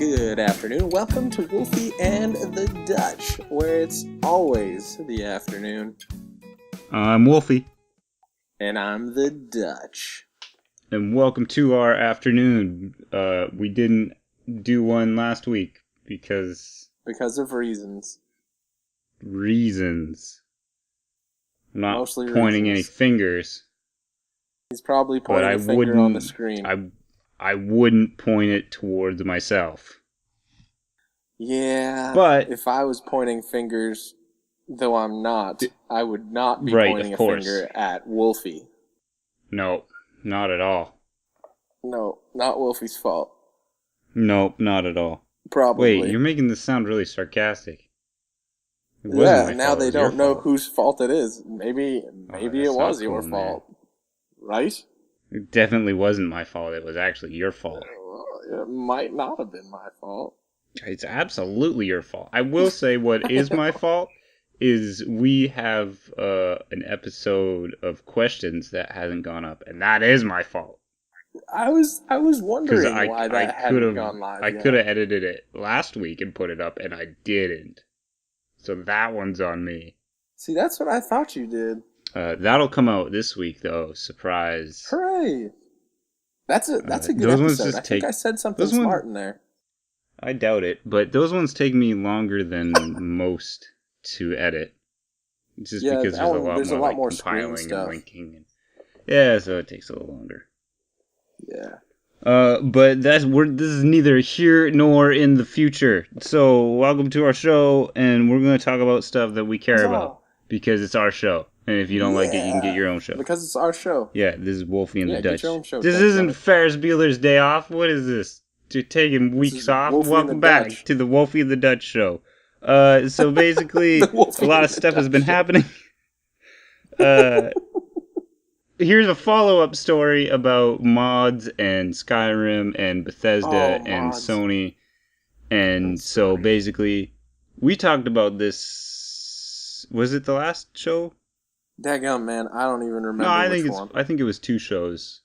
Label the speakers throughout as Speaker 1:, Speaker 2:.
Speaker 1: Good afternoon. Welcome to Wolfie and the Dutch, where it's always the afternoon.
Speaker 2: I'm Wolfie.
Speaker 1: And I'm the Dutch.
Speaker 2: And welcome to our afternoon. We didn't do one last week because
Speaker 1: of reasons.
Speaker 2: Reasons. I'm not
Speaker 1: Mostly
Speaker 2: pointing
Speaker 1: reasons.
Speaker 2: any fingers.
Speaker 1: He's probably pointing a finger on the screen.
Speaker 2: I wouldn't point it towards myself.
Speaker 1: Yeah,
Speaker 2: but
Speaker 1: if I was pointing fingers, though I'm not, I would not be pointing a finger at Wolfie.
Speaker 2: No, not at all.
Speaker 1: No, not Wolfie's fault.
Speaker 2: Nope, not at all.
Speaker 1: Probably.
Speaker 2: Wait, you're making this sound really sarcastic.
Speaker 1: Now they don't know whose fault it is. Maybe it was your fault. Right?
Speaker 2: It definitely wasn't my fault. It was actually your fault.
Speaker 1: It might not have been my fault.
Speaker 2: It's absolutely your fault. I will say what is my fault is we have an episode of questions that hasn't gone up, and that is my fault.
Speaker 1: I was wondering why that hadn't gone live.
Speaker 2: I could have edited it last week and put it up, and I didn't. So that one's on me.
Speaker 1: See, that's what I thought you did.
Speaker 2: That'll come out this week, though. Surprise!
Speaker 1: Hooray! That's a good episode. I think I said something smart in there.
Speaker 2: I doubt it, but those ones take me longer than most to edit. Just because there's a lot more compiling and linking. Yeah, so it takes a little longer.
Speaker 1: Yeah.
Speaker 2: But this is neither here nor in the future. So welcome to our show, and we're going to talk about stuff that we care about because it's our show. And if you don't like it, you can get your own show.
Speaker 1: Because it's our show.
Speaker 2: Yeah, this is Wolfie and the Dutch.
Speaker 1: Get your own show.
Speaker 2: This isn't Ferris Bueller's Day Off. What is this? You're taking weeks off? Welcome back to the Wolfie and the Dutch show. So basically, a lot of stuff has been happening. Here's a follow-up story about mods and Skyrim and Bethesda and Sony. And so basically, we talked about this. Was it the last show?
Speaker 1: Daggum, man, I don't even remember.
Speaker 2: No, I think it was 2 shows.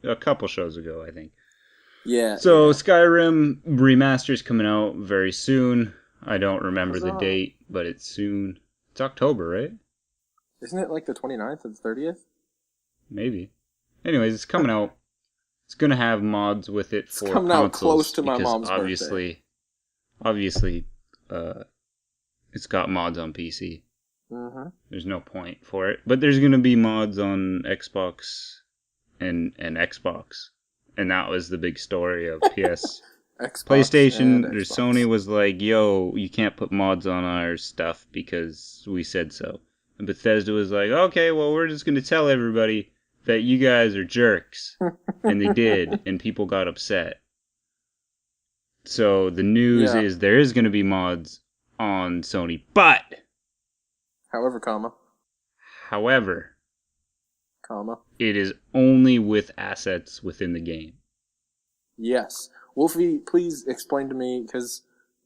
Speaker 2: A couple shows ago, I think.
Speaker 1: Yeah.
Speaker 2: So Skyrim Remasters coming out very soon. I don't remember the date, but it's soon. It's October, right?
Speaker 1: Isn't it like the 29th or the 30th?
Speaker 2: Maybe. Anyways, it's coming out. It's going to have mods with it for consoles. It's coming out
Speaker 1: close to my mom's birthday.
Speaker 2: Obviously, it's got mods on PC.
Speaker 1: Mm-hmm.
Speaker 2: There's no point for it. But there's going to be mods on Xbox and Xbox. And that was the big story of PS. PlayStation or Sony was like, yo, you can't put mods on our stuff because we said so. And Bethesda was like, okay, well, we're just going to tell everybody that you guys are jerks. And they did, and people got upset. So the news is there is going to be mods on Sony, but... However, it is only with assets within the game.
Speaker 1: Yes. Wolfie, please explain to me, because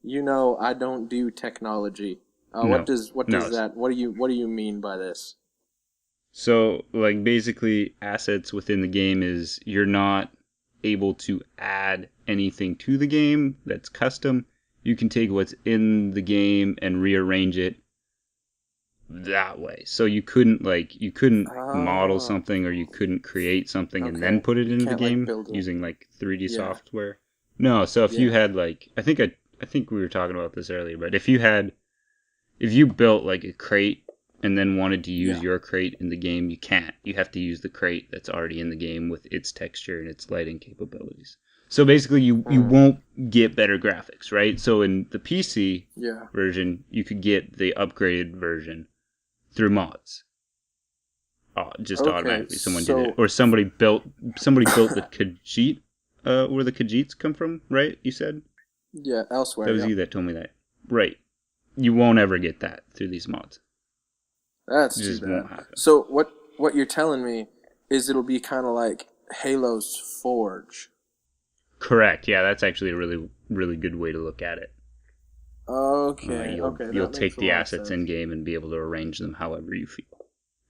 Speaker 1: I don't do technology. What do you mean by this?
Speaker 2: So, like, basically, assets within the game is you're not able to add anything to the game that's custom. You can take what's in the game and rearrange it that way. So you couldn't model something, or you couldn't create something and then put it into the game using like 3D software. No, so if you had like I think we were talking about this earlier, but if you built like a crate and then wanted to use your crate in the game, you can't. You have to use the crate that's already in the game with its texture and its lighting capabilities. So basically you won't get better graphics, right? So in the PC version, you could get the upgraded version through mods. Automatically someone did it. Or somebody built the Khajiit, where the Khajiits come from, right? You said?
Speaker 1: Yeah, elsewhere.
Speaker 2: That was you that told me that. Right. You won't ever get that through these mods.
Speaker 1: That's too bad. Won't happen. So what you're telling me is it'll be kind of like Halo's Forge.
Speaker 2: Correct. Yeah, that's actually a really, really good way to look at it.
Speaker 1: Okay.
Speaker 2: You'll take the assets in game and be able to arrange them however you feel.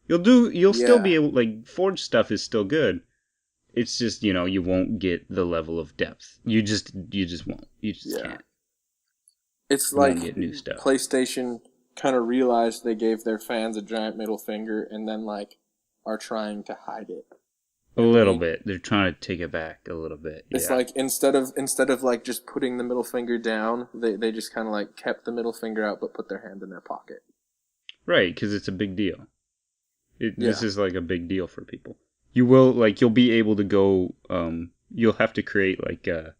Speaker 2: You'll still be able, like, Forge stuff is still good. It's just, you won't get the level of depth. You just won't. You just can't.
Speaker 1: It's like get new stuff. PlayStation kind of realized they gave their fans a giant middle finger and then like are trying to hide it.
Speaker 2: A little bit. They're trying to take it back a little bit.
Speaker 1: It's like instead of like just putting the middle finger down, they just kind of like kept the middle finger out but put their hand in their pocket.
Speaker 2: Right, because it's a big deal. This is like a big deal for people. You'll be able to go. You'll have to create like a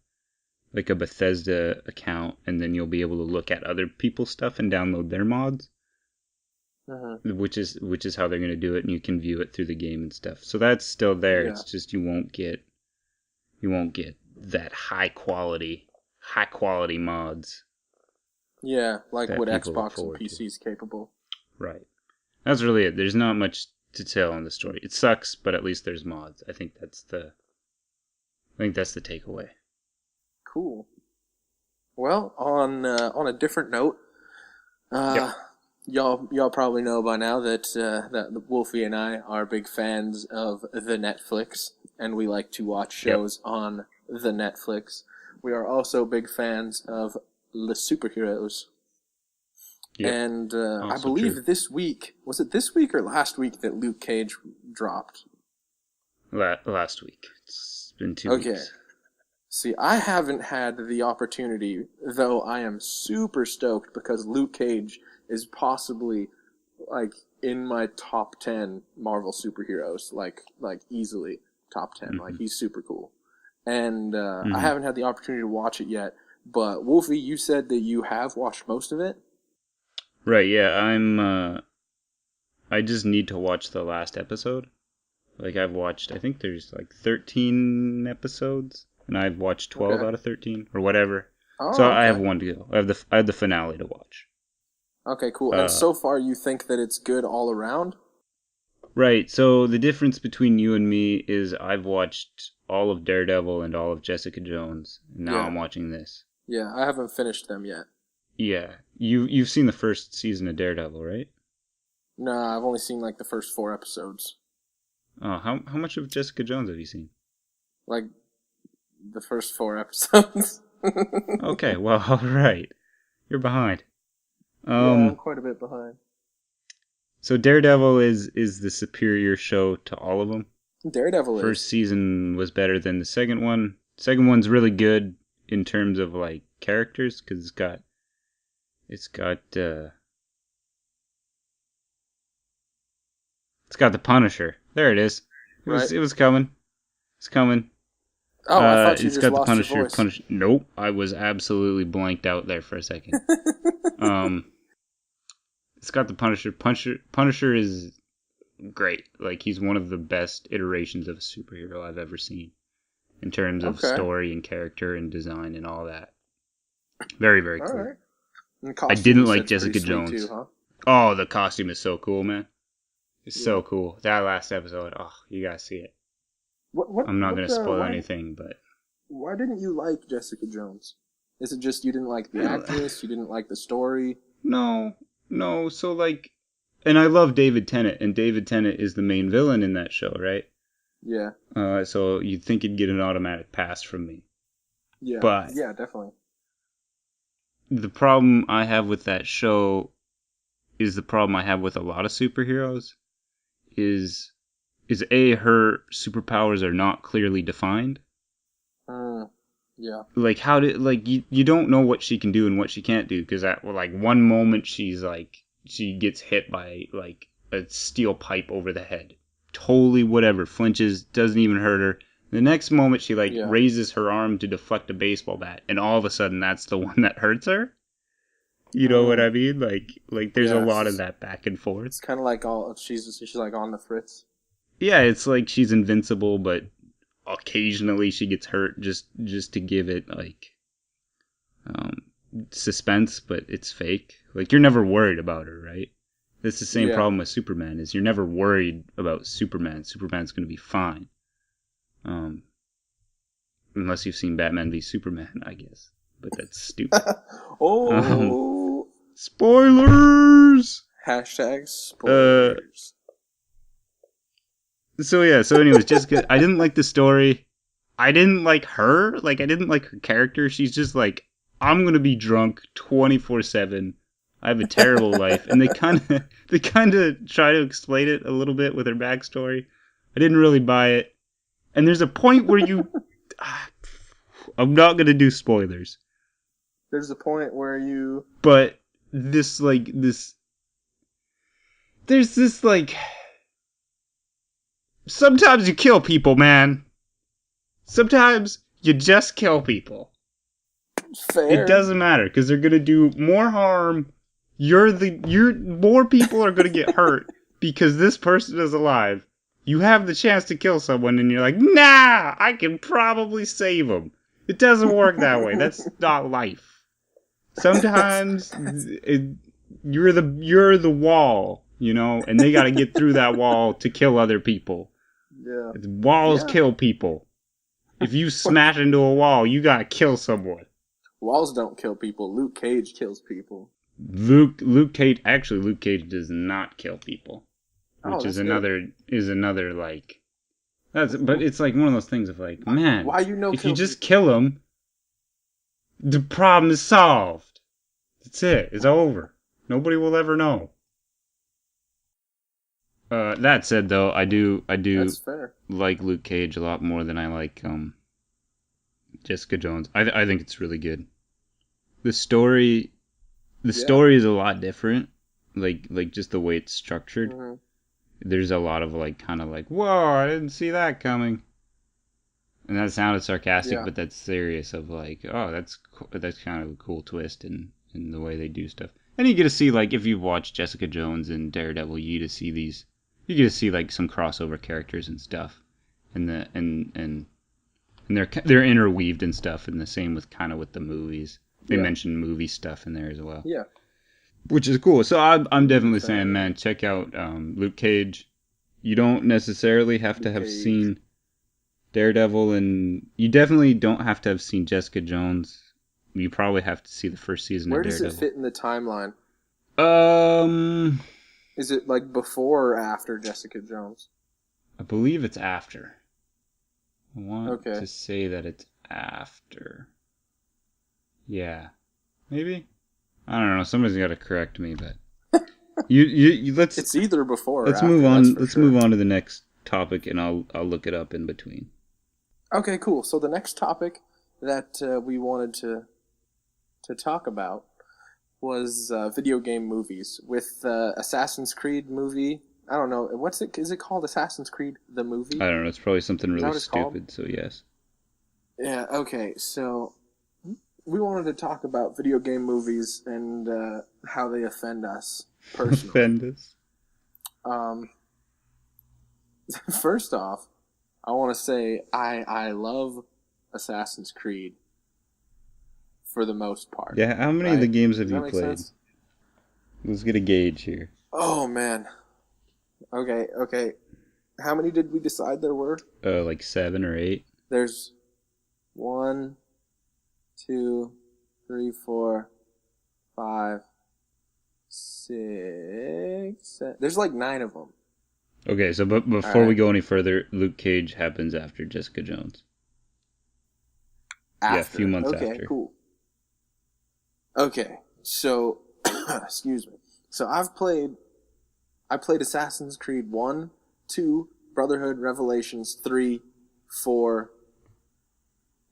Speaker 2: Bethesda account, and then you'll be able to look at other people's stuff and download their mods. Which is how they're going to do it, and you can view it through the game and stuff. So that's still there. It's just you won't get that high quality mods.
Speaker 1: Yeah, like what Xbox and PC is capable.
Speaker 2: Right. That's really it. There's not much to tell in the story. It sucks, but at least there's mods. I think that's the takeaway.
Speaker 1: Cool. Well, on a different note, y'all probably know by now that Wolfie and I are big fans of the Netflix, and we like to watch shows on the Netflix. We are also big fans of the superheroes. Yep. And I believe this week, was it this week or last week that Luke Cage dropped?
Speaker 2: Last week. It's been 2 weeks. Okay.
Speaker 1: See, I haven't had the opportunity, though I am super stoked because Luke Cage is possibly, like, in my top 10 Marvel superheroes, like easily top 10. Like, he's super cool. And I haven't had the opportunity to watch it yet, but Wolfie, you said that you have watched most of it?
Speaker 2: Right, yeah, I just need to watch the last episode. Like, I've watched, I think there's like 13 episodes, and I've watched 12 out of 13, or whatever. Oh, so I have one to go. I have the finale to watch.
Speaker 1: Okay, cool. And so far you think that it's good all around?
Speaker 2: Right, so the difference between you and me is I've watched all of Daredevil and all of Jessica Jones, and now I'm watching this.
Speaker 1: Yeah, I haven't finished them yet.
Speaker 2: Yeah, you've seen the first season of Daredevil, right?
Speaker 1: No, I've only seen like the first 4 episodes.
Speaker 2: Oh, how much of Jessica Jones have you seen?
Speaker 1: Like the first 4 episodes.
Speaker 2: Okay, well, all right, you're behind.
Speaker 1: Yeah, I'm quite a bit behind.
Speaker 2: So Daredevil is the superior show to all of them.
Speaker 1: Daredevil is.
Speaker 2: First season was better than the second one. Second one's really good in terms of like characters because it's got the Punisher. There it is. It was coming. It's coming.
Speaker 1: Oh, I thought you just lost your voice.
Speaker 2: Nope, I was absolutely blanked out there for a second. It's got the Punisher. Punisher is great. Like, he's one of the best iterations of a superhero I've ever seen in terms of story and character and design and all that. Very, very cool. Right. I didn't like Jessica Jones. Too, huh? Oh, the costume is so cool, man. It's so cool. That last episode, you gotta see it. I'm not gonna spoil anything, but...
Speaker 1: Why didn't you like Jessica Jones? Is it just you didn't like the actress? You didn't like the story?
Speaker 2: No, so like... And I love David Tennant, and David Tennant is the main villain in that show, right?
Speaker 1: Yeah.
Speaker 2: So you'd think he'd get an automatic pass from me.
Speaker 1: Yeah,
Speaker 2: but
Speaker 1: yeah, definitely.
Speaker 2: The problem I have with that show is the problem I have with a lot of superheroes is A, her superpowers are not clearly defined.
Speaker 1: Yeah.
Speaker 2: Like, you don't know what she can do and what she can't do, because at, like, one moment she's, like, she gets hit by, like, a steel pipe over the head. Totally whatever, flinches, doesn't even hurt her. The next moment she, like, raises her arm to deflect a baseball bat, and all of a sudden that's the one that hurts her. You know what I mean? Like there's a lot of that back and forth.
Speaker 1: It's kind of like she's like on the fritz.
Speaker 2: Yeah, it's like she's invincible, but occasionally she gets hurt just to give it like suspense, but it's fake. Like, you're never worried about her, right? That's the same problem with Superman, is you're never worried about Superman. Superman's going to be fine. Unless you've seen Batman v Superman, I guess. But that's stupid.
Speaker 1: Spoilers! Hashtag spoilers.
Speaker 2: So yeah, so anyways, Jessica, I didn't like the story. I didn't like her. Like, I didn't like her character. She's just like, I'm gonna be drunk 24/7. I have a terrible life, and they kind of try to explain it a little bit with her backstory. I didn't really buy it. And there's a point where I'm not gonna do spoilers,
Speaker 1: There's a point where you...
Speaker 2: but this like this, there's this like, sometimes you kill people, man. Sometimes you just kill people.
Speaker 1: Fair.
Speaker 2: It doesn't matter because they're gonna do more harm. More people are gonna get hurt because this person is alive. You have the chance to kill someone and you're like, nah, I can probably save them. It doesn't work that way. That's not life. Sometimes you're the wall, you know, and they got to get through that wall to kill other people.
Speaker 1: Yeah.
Speaker 2: Walls kill people. If you smash into a wall, you got to kill someone.
Speaker 1: Walls don't kill people. Luke Cage kills people.
Speaker 2: Luke Cage does not kill people, which is another like, but it's like one of those things of like, man,
Speaker 1: why
Speaker 2: if you just kill them, the problem is solved. That's it. It's over. Nobody will ever know. That said, though, I do
Speaker 1: That's fair.
Speaker 2: like Luke Cage a lot more than I like Jessica Jones. I think it's really good. The story is a lot different. Like just the way it's structured.
Speaker 1: Mm-hmm.
Speaker 2: There's a lot of like kind of like, whoa, I didn't see that coming. And that sounded sarcastic, but that's serious. Of like, oh, that's kind of a cool twist in the way they do stuff. And you get to see, like, if you've watched Jessica Jones and Daredevil, you get to see like some crossover characters and stuff, and they're interweaved and stuff. And the same with kind of with the movies. They mention movie stuff in there as well. Yeah. Which is cool. So I'm definitely saying, man, check out Luke Cage. You don't necessarily have to have seen Daredevil, and you definitely don't have to have seen Jessica Jones. You probably have to see the first season of Daredevil.
Speaker 1: Where does it fit in the timeline? Is it like before or after Jessica Jones?
Speaker 2: I believe it's after. I want to say that it's after. Yeah. Maybe? I don't know. Somebody's got to correct me, but let's.
Speaker 1: It's either before.
Speaker 2: Let's move on. Let's move on to the next topic, and I'll look it up in between.
Speaker 1: Okay, cool. So the next topic that we wanted to talk about was video game movies with Assassin's Creed movie. I don't know. Is it called Assassin's Creed the movie?
Speaker 2: I don't know. It's probably something really stupid. So yes.
Speaker 1: Yeah. Okay. So we wanted to talk about video game movies and how they offend us personally.
Speaker 2: Offend us.
Speaker 1: First off, I want to say I love Assassin's Creed for the most part.
Speaker 2: Yeah, how many of the games have you played? Sense? Let's get a gauge here.
Speaker 1: Oh, man. Okay. How many did we decide there were?
Speaker 2: Like 7 or 8.
Speaker 1: There's 1, 2, 3, 4, 5, 6, 7. There's like 9 of them.
Speaker 2: Okay, so but before we go any further, Luke Cage happens after Jessica Jones.
Speaker 1: After.
Speaker 2: Yeah, a few months after.
Speaker 1: Okay, cool. Okay, so excuse me. So I played Assassin's Creed 1, 2, Brotherhood, Revelations, 3, 4,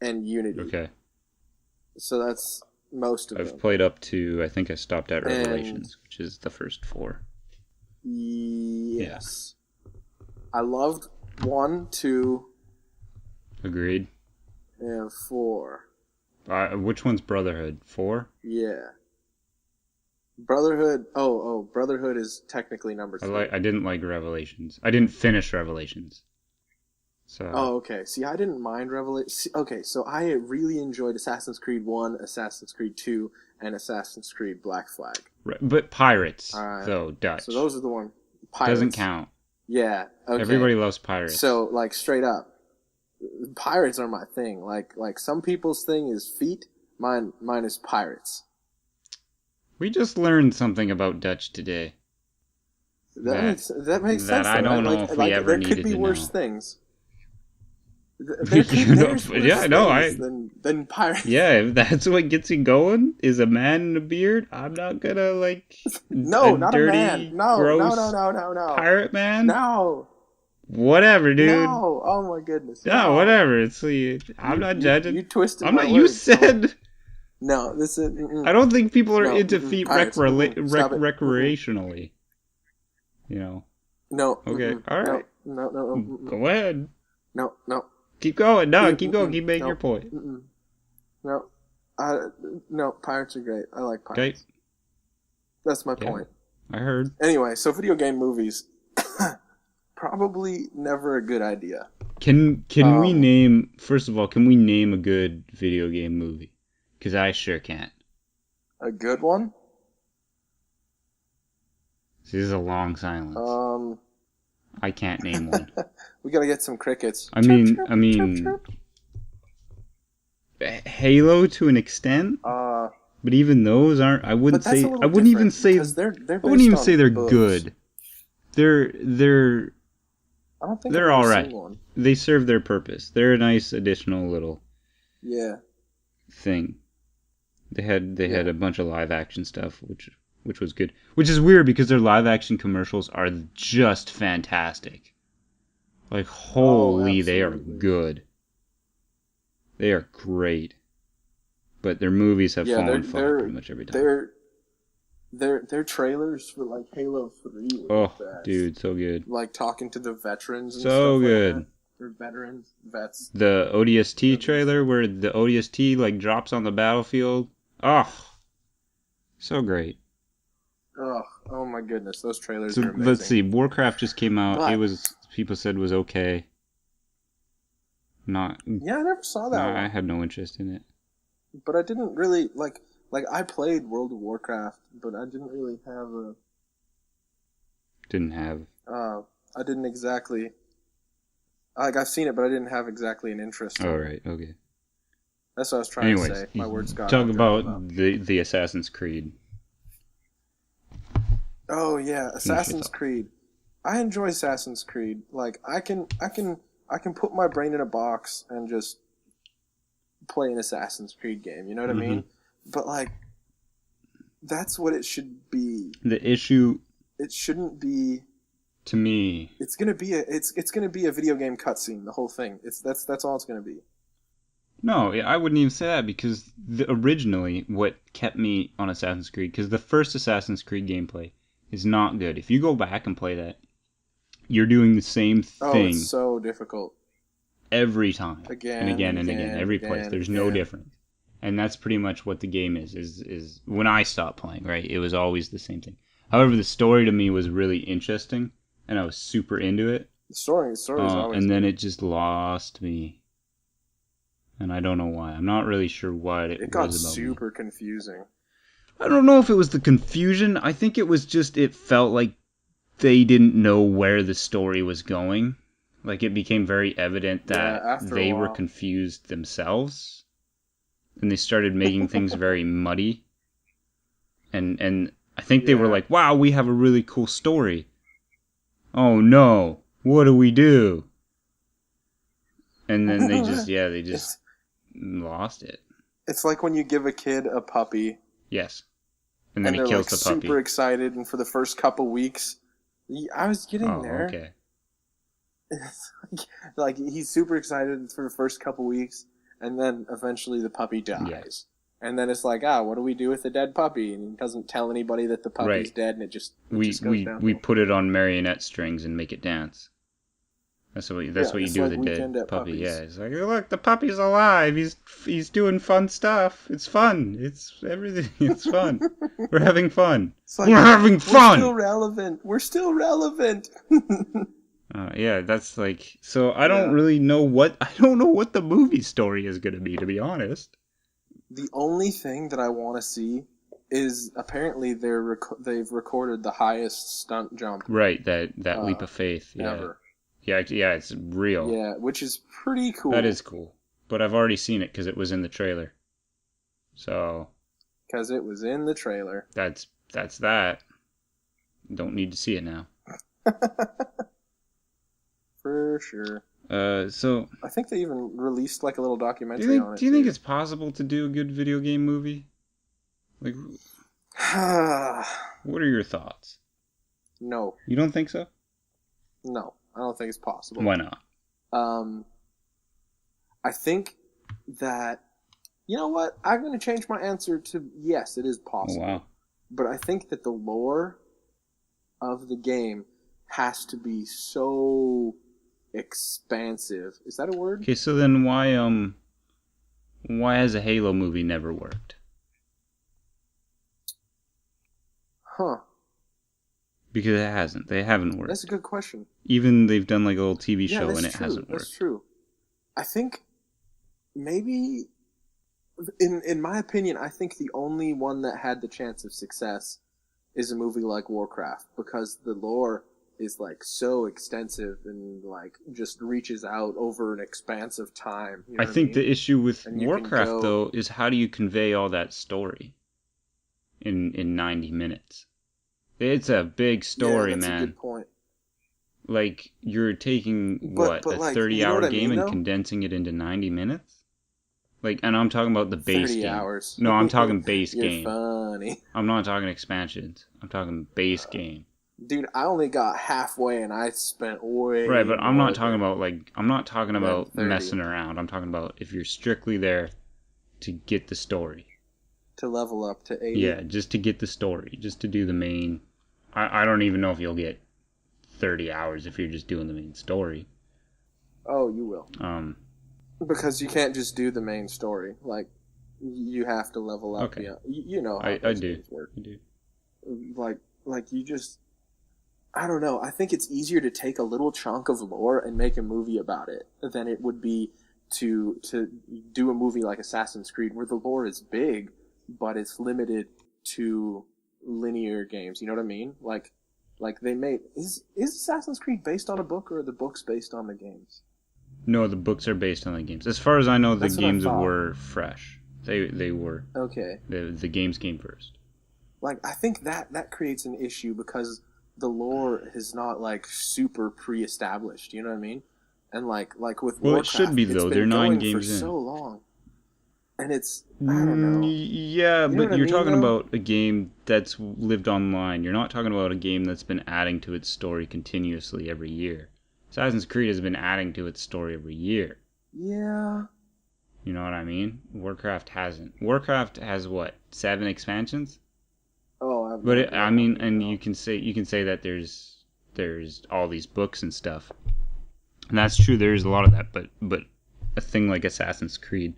Speaker 1: and Unity.
Speaker 2: Okay.
Speaker 1: So that's most of them.
Speaker 2: I've played up to, I think I stopped at Revelations, which is the first 4.
Speaker 1: Yes. Yeah. I loved 1, 2.
Speaker 2: Agreed.
Speaker 1: And 4.
Speaker 2: Which one's Brotherhood? 4?
Speaker 1: Yeah. Brotherhood. Oh, Brotherhood is technically number 3.
Speaker 2: I didn't like Revelations. I didn't finish Revelations. So.
Speaker 1: Oh, okay. See, I didn't mind Revelations. Okay, so I really enjoyed Assassin's Creed 1, Assassin's Creed 2, and Assassin's Creed Black Flag.
Speaker 2: Right, but pirates, though, Dutch.
Speaker 1: So those are the ones. Pirates.
Speaker 2: Doesn't count.
Speaker 1: Yeah. Okay.
Speaker 2: Everybody loves pirates.
Speaker 1: So, like, straight up, pirates are my thing. Like some people's thing is feet. Mine is pirates.
Speaker 2: We just learned something about Dutch today. that
Speaker 1: That makes sense.
Speaker 2: I
Speaker 1: Though,
Speaker 2: don't
Speaker 1: right?
Speaker 2: know if we ever
Speaker 1: there
Speaker 2: needed
Speaker 1: could be
Speaker 2: to
Speaker 1: worse
Speaker 2: know.
Speaker 1: things.
Speaker 2: You know,
Speaker 1: There's worse
Speaker 2: yeah, no,
Speaker 1: things than pirates.
Speaker 2: yeah, if that's what gets you going, is a man in a beard, I'm not gonna like
Speaker 1: No,
Speaker 2: a
Speaker 1: not a man.
Speaker 2: dirty,
Speaker 1: No,
Speaker 2: gross
Speaker 1: no.
Speaker 2: pirate man.
Speaker 1: No,
Speaker 2: Whatever, dude.
Speaker 1: no. Oh my goodness.
Speaker 2: Yeah,
Speaker 1: No.
Speaker 2: whatever. It's I'm not judging.
Speaker 1: You twisted
Speaker 2: I'm
Speaker 1: my
Speaker 2: not. You
Speaker 1: words.
Speaker 2: said.
Speaker 1: No, this is.
Speaker 2: I don't think people are
Speaker 1: No,
Speaker 2: into feet
Speaker 1: pirates. Stop it.
Speaker 2: recreationally. You know.
Speaker 1: No.
Speaker 2: Okay. All right.
Speaker 1: No.
Speaker 2: Go ahead.
Speaker 1: No.
Speaker 2: Keep going. No, keep going. Keep making
Speaker 1: No.
Speaker 2: your point.
Speaker 1: No. No, pirates are great. I like
Speaker 2: Okay.
Speaker 1: pirates. That's my
Speaker 2: Yeah.
Speaker 1: point.
Speaker 2: I heard.
Speaker 1: Anyway, so video game movies, probably never a good idea.
Speaker 2: Can we name, first of all, can we name a good video game movie? Because I sure can't.
Speaker 1: A good one?
Speaker 2: This is a long silence. I can't name one.
Speaker 1: We gotta get some crickets.
Speaker 2: I mean, Halo to an extent. But even those aren't. I wouldn't say. I wouldn't even say. I wouldn't even say they're good. They're.
Speaker 1: I don't think
Speaker 2: they're all right. They serve their purpose. They're a nice additional little.
Speaker 1: Yeah.
Speaker 2: Thing. They had a bunch of live action stuff, which was good. Which is weird because their live action commercials are just fantastic. Like holy, they are good. They are great. But their movies have fallen flat pretty much every time.
Speaker 1: Their trailers for like Halo 3
Speaker 2: were
Speaker 1: the best.
Speaker 2: Dude, so good.
Speaker 1: Like talking to the veterans and
Speaker 2: so
Speaker 1: stuff
Speaker 2: good.
Speaker 1: like that. Or vets.
Speaker 2: The ODST trailer where the ODST like drops on the battlefield. Oh, so great.
Speaker 1: Oh my goodness, those trailers are amazing.
Speaker 2: Let's see, Warcraft just came out. It was, people said was okay.
Speaker 1: Yeah, I never saw that one.
Speaker 2: I had no interest in it.
Speaker 1: But I didn't really like I played World of Warcraft, but I didn't really have a. I didn't exactly. Like I've seen it, but I didn't have exactly an interest.
Speaker 2: Oh right, okay.
Speaker 1: That's what I was trying to say. My words got.
Speaker 2: Talk about the Assassin's Creed.
Speaker 1: Oh yeah, Assassin's Creed. I enjoy Assassin's Creed. Like I can put my brain in a box and just play an Assassin's Creed game. You know what I mean? But like, that's what it should be.
Speaker 2: The issue.
Speaker 1: It shouldn't be.
Speaker 2: To me,
Speaker 1: it's gonna be a video game cutscene. The whole thing. That's all it's gonna be.
Speaker 2: No, I wouldn't even say that because originally what kept me on Assassin's Creed, because the first Assassin's Creed gameplay is not good. If you go back and play that, you're doing the same thing.
Speaker 1: Oh, it's so difficult.
Speaker 2: Every time. Again. Every place. There's no difference. And that's pretty much what the game is when I stopped playing, right? It was always the same thing. However, the story to me was really interesting, and I was super into it.
Speaker 1: The story is always
Speaker 2: and then it just lost me. And I don't know why. I'm not really sure what it was about. It got
Speaker 1: super confusing.
Speaker 2: I don't know if it was the confusion. I think it was just, it felt like they didn't know where the story was going. Like, it became very evident that they were confused themselves. And they started making things very muddy. And I think they were like, wow, we have a really cool story. Oh no, what do we do? And then they just lost it.
Speaker 1: It's like when you give a kid a puppy.
Speaker 2: Yes. And then he kills the puppy.
Speaker 1: Super excited, and for the first couple weeks, I was getting there.
Speaker 2: Okay.
Speaker 1: Like he's super excited for the first couple weeks, and then eventually the puppy dies. Yes. And then it's like, what do we do with the dead puppy? And he doesn't tell anybody that the puppy's dead, and it just goes down.
Speaker 2: We put it on marionette strings and make it dance. That's what you do with a dead puppy.
Speaker 1: Puppies.
Speaker 2: Yeah, it's like, look, the puppy's alive. He's doing fun stuff. It's fun. It's everything. It's fun. We're having fun. Like, we're having fun.
Speaker 1: We're still relevant.
Speaker 2: Yeah, that's like. So I don't really know what the movie story is going to be, to be honest.
Speaker 1: The only thing that I want to see is apparently they've recorded the highest stunt jump.
Speaker 2: Right, that leap of faith. Yeah.
Speaker 1: Ever.
Speaker 2: Yeah, it's real.
Speaker 1: Yeah, which is pretty cool.
Speaker 2: That is cool. But I've already seen it because it was in the trailer. So.
Speaker 1: Because it was in the trailer.
Speaker 2: That's that. Don't need to see it now.
Speaker 1: For sure.
Speaker 2: So
Speaker 1: I think they even released like a little
Speaker 2: do
Speaker 1: documentary on it.
Speaker 2: you think it's possible to do a good video game movie? Like, what are your thoughts?
Speaker 1: No.
Speaker 2: You don't think so?
Speaker 1: No, I don't think it's possible.
Speaker 2: Why not?
Speaker 1: I think that, you know what? I'm going to change my answer to yes, it is possible.
Speaker 2: Oh, wow.
Speaker 1: But I think that the lore of the game has to be so expansive. Is that a word?
Speaker 2: Okay, so then why has a Halo movie never worked?
Speaker 1: Huh.
Speaker 2: Because it hasn't. They haven't worked.
Speaker 1: That's a good question.
Speaker 2: Even they've done like a little TV show and it hasn't worked.
Speaker 1: That's true. I think maybe, in my opinion, I think the only one that had the chance of success is a movie like Warcraft, because the lore is like so extensive and like just reaches out over an expanse of time. You know
Speaker 2: I think the issue with Warcraft though is how do you convey all that story in 90 minutes? It's a big story,
Speaker 1: that's
Speaker 2: man.
Speaker 1: A good point.
Speaker 2: Like you're taking a 30-hour game and condensing it into 90 minutes? Like, and I'm talking about the base
Speaker 1: 30
Speaker 2: game.
Speaker 1: hours.
Speaker 2: No, I'm talking base
Speaker 1: You're
Speaker 2: game.
Speaker 1: funny.
Speaker 2: I'm not talking expansions. I'm talking base game.
Speaker 1: Dude, I only got halfway and I spent way
Speaker 2: Right, but I'm
Speaker 1: more
Speaker 2: not talking about like I'm not talking about
Speaker 1: 30.
Speaker 2: messing around. I'm talking about if you're strictly there to get the story.
Speaker 1: To level up to 80.
Speaker 2: Yeah, just to get the story, just to do the main. I don't even know if you'll get 30 hours if you're just doing the main story.
Speaker 1: Oh, you will.
Speaker 2: Because
Speaker 1: you can't just do the main story. Like, you have to level up.
Speaker 2: Okay.
Speaker 1: Yeah, you know how
Speaker 2: I do.
Speaker 1: Games work.
Speaker 2: I do.
Speaker 1: Like you just, I don't know. I think it's easier to take a little chunk of lore and make a movie about it than it would be to do a movie like Assassin's Creed, where the lore is big, but it's limited to linear games. You know what I mean? Like they made is Assassin's Creed based on a book, or are the books based on the games?
Speaker 2: No, the books are based on the games. As far as I know, the games were fresh. They were. Okay. The games came first.
Speaker 1: Like, I think that creates an issue because the lore is not like super pre-established. You know what I mean? And like with Warcraft,
Speaker 2: it should be though. They're 9 games
Speaker 1: for
Speaker 2: in.
Speaker 1: So long, and it's I don't know.
Speaker 2: Yeah, but you're talking about a game that's lived online. You're not talking about a game that's been adding to its story continuously every year. Assassin's Creed has been adding to its story every year.
Speaker 1: Yeah.
Speaker 2: You know what I mean? Warcraft hasn't. Warcraft has what, 7 expansions?
Speaker 1: Oh,
Speaker 2: you can say that there's all these books and stuff. And that's true, there's a lot of that, but a thing like Assassin's Creed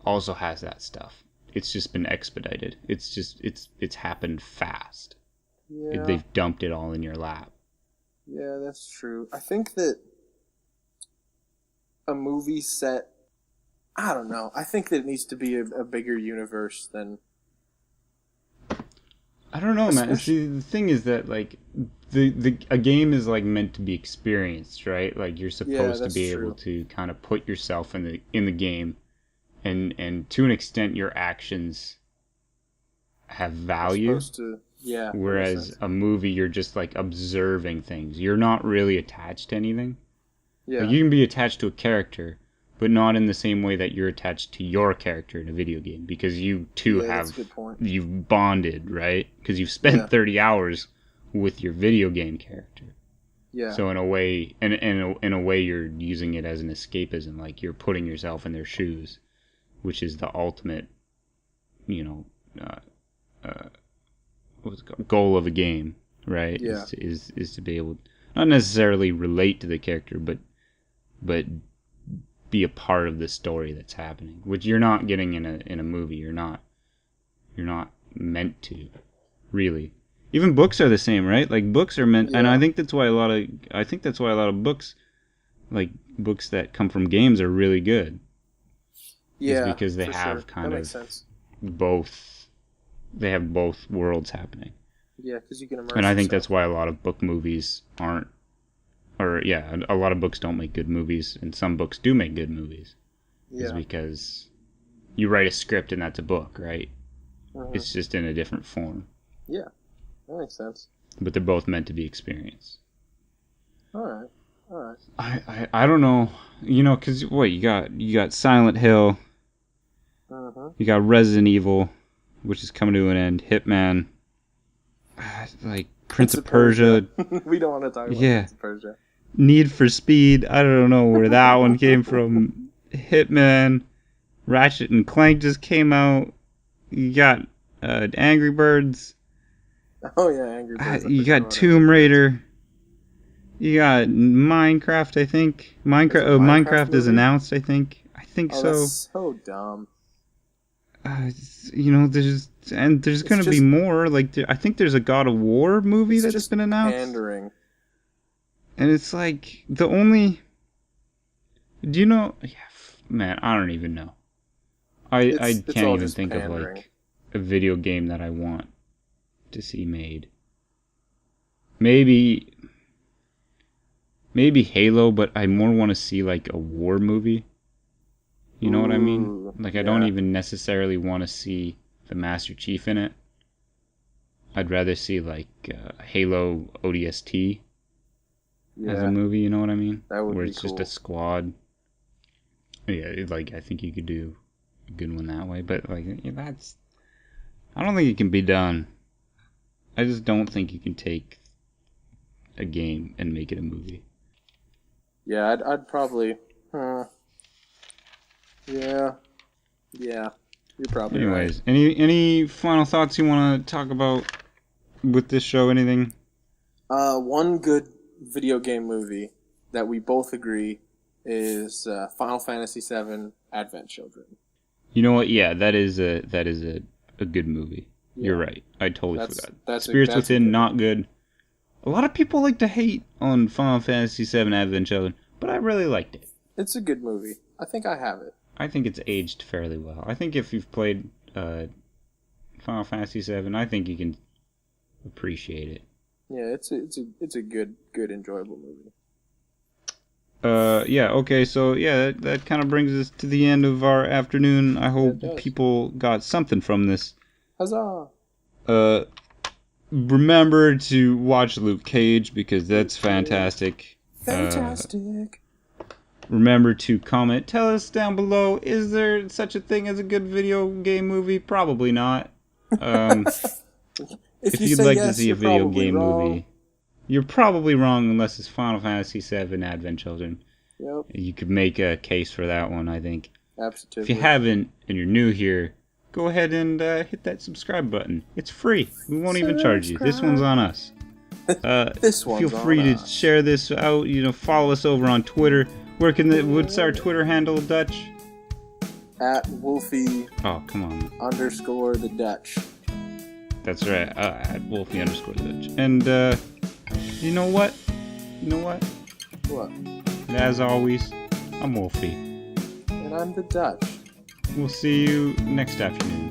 Speaker 2: also has that stuff. It's just been expedited. It's happened fast.
Speaker 1: Yeah.
Speaker 2: They've dumped it all in your lap.
Speaker 1: Yeah, that's true. I think that a movie set, I don't know. I think that it needs to be a bigger universe than.
Speaker 2: I don't know, man. See, the thing is that like a game is like meant to be experienced, right? Like you're supposed to be able to kind of put yourself in the game, and to an extent, your actions have value.
Speaker 1: Yeah.
Speaker 2: Whereas a movie, you're just like observing things. You're not really attached to anything.
Speaker 1: Yeah.
Speaker 2: Like, you can be attached to a character, but not in the same way that you're attached to your character in a video game, because you two you've bonded, right? Because you've spent 30 hours with your video game character.
Speaker 1: Yeah.
Speaker 2: So in a way, in a way, you're using it as an escapism. Like you're putting yourself in their shoes, which is the ultimate, what's it called? Goal of a game, right?
Speaker 1: Yeah.
Speaker 2: Is to be able, not necessarily relate to the character, but be a part of the story that's happening, which you're not getting in a movie. You're not meant to, really. Even books are the same, right? Like books are meant, and I think that's why a lot of books, like books that come from games, are really good.
Speaker 1: Yeah,
Speaker 2: is because they have kind of both. They have both worlds happening.
Speaker 1: Yeah, because you can immerse.
Speaker 2: And I think that's why a lot of book movies aren't. A lot of books don't make good movies, and some books do make good movies. Yeah. Is because you write a script and that's a book, right? Mm-hmm. It's just in a different form.
Speaker 1: Yeah, that makes sense.
Speaker 2: But they're both meant to be experienced.
Speaker 1: All right.
Speaker 2: I don't know, you know, because what you got Silent Hill, you got Resident Evil, which is coming to an end, Hitman, like Prince of Persia.
Speaker 1: We don't want to talk about Prince of Persia.
Speaker 2: Need for Speed. I don't know where that one came from. Hitman, Ratchet and Clank just came out. You got Angry Birds.
Speaker 1: Oh yeah, Angry Birds.
Speaker 2: You got Tomb Raider. You got Minecraft, I think. Minecraft is announced, I think. I think so.
Speaker 1: That's so dumb.
Speaker 2: You know, there's going to be more. Like, I think there's a God of War movie that's been announced.
Speaker 1: Pandering.
Speaker 2: And it's like the only. Do you know? Yeah, man, I don't even know. I can't even think pandering. Of like a video game that I want to see made. Maybe Halo, but I more want to see like a war movie. You know what I mean? Like, I don't even necessarily want to see the Master Chief in it. I'd rather see like Halo ODST as a movie. You know what I mean?
Speaker 1: That would
Speaker 2: where
Speaker 1: be
Speaker 2: it's just a squad. Yeah, like I think you could do a good one that way, but like that's. I don't think it can be done. I just don't think you can take a game and make it a movie.
Speaker 1: Yeah, I'd probably. Yeah. You're probably
Speaker 2: Anyways,
Speaker 1: right.
Speaker 2: any final thoughts you want to talk about with this show? Anything?
Speaker 1: One good video game movie that we both agree is Final Fantasy VII Advent Children.
Speaker 2: You know what? Yeah, that is a good movie. Yeah. You're right. I totally forgot. Spirits Within, not good. A lot of people like to hate on Final Fantasy VII Advent Children, but I really liked it.
Speaker 1: It's a good movie. I think I have it.
Speaker 2: I think it's aged fairly well. I think if you've played Final Fantasy VII, I think you can appreciate it.
Speaker 1: Yeah, it's a good enjoyable movie.
Speaker 2: Yeah, okay, so yeah, that kind of brings us to the end of our afternoon. I hope people got something from this.
Speaker 1: Huzzah!
Speaker 2: Remember to watch Luke Cage because that's fantastic.
Speaker 1: Fantastic.
Speaker 2: Remember to comment. Tell us down below, is there such a thing as a good video game movie? Probably not. If you'd like to see a video game movie, you're probably wrong unless it's Final Fantasy VII Advent Children.
Speaker 1: Yep.
Speaker 2: You could make a case for that one, I think.
Speaker 1: Absolutely.
Speaker 2: If you haven't and you're new here, go ahead and hit that subscribe button. It's free. We won't even charge you. This one's on us. Feel free to share this out. You know, follow us over on Twitter. What's our Twitter handle, Dutch?
Speaker 1: At Wolfie.
Speaker 2: Oh, come on.
Speaker 1: _ the Dutch.
Speaker 2: That's right. At Wolfie _ the Dutch. And you know what?
Speaker 1: What?
Speaker 2: And as always, I'm Wolfie.
Speaker 1: And I'm the Dutch.
Speaker 2: We'll see you next afternoon.